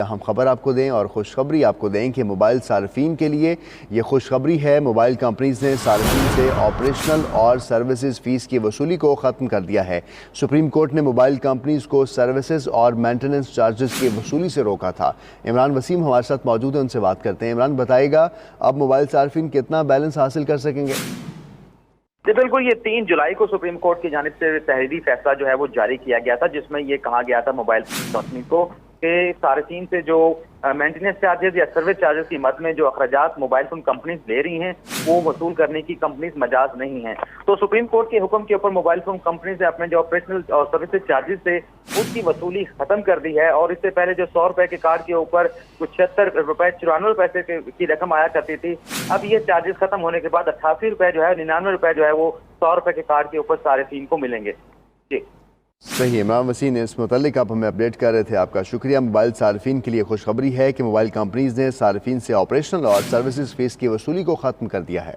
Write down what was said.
हम खबर आपको दें और खुशखबरी आपको दें कि मोबाइल सार्फिन के लिए ये खुशखबरी है। मोबाइल कंपनीज ने सार्फिन से ऑपरेशनल और सर्विसेज फ़ीस की वसूली को ख़त्म कर दिया है। सुप्रीम कोर्ट ने मोबाइल कंपनीज को सर्विसेज और मेंटेनेंस चार्जेस की वसूली से रोका था। इमरान वसीम हमारे साथ मौजूद है, उनसे बात करते हैं। इमरान, बताइएगा अब मोबाइल सार्फिन कितना बैलेंस हासिल कर सकेंगे? जी बिल्कुल, ये 3 जुलाई को सुप्रीम कोर्ट की जानिब से तहरीरी फैसला जो है वो जारी किया गया था, जिसमें ये कहा गया था मोबाइल कंपनी को कि सार्फिन से जो मेंटेनेंस चार्जेस या सर्विस चार्जेस की मद में जो अखराजात मोबाइल फोन कंपनीज ले रही हैं वो वसूल करने की कंपनीज मजाज नहीं है। तो सुप्रीम कोर्ट के हुक्म के ऊपर मोबाइल फोन कंपनीज ने अपने जो ऑपरेशनल और सर्विस चार्जेस थे उसकी वसूली खत्म कर दी है। और इससे पहले जो 100 रुपए के कार्ड के ऊपर कुछ 76 रुपए 94 पैसे की रकम आया करती थी, अब ये चार्जेस खत्म होने के बाद 88 रुपए जो है 99 रुपए जो है वो 100 रुपए के कार्ड के ऊपर सार्फिन को मिलेंगे। जी सही, इमरान वसीम ने इस मुतल्लिक आप हमें अपडेट कर रहे थे, आपका शुक्रिया। मोबाइल सार्फिन के लिए खुशखबरी है कि मोबाइल कंपनीज ने सार्फिन से ऑपरेशनल और सर्विसेज फीस की वसूली को ख़त्म कर दिया है।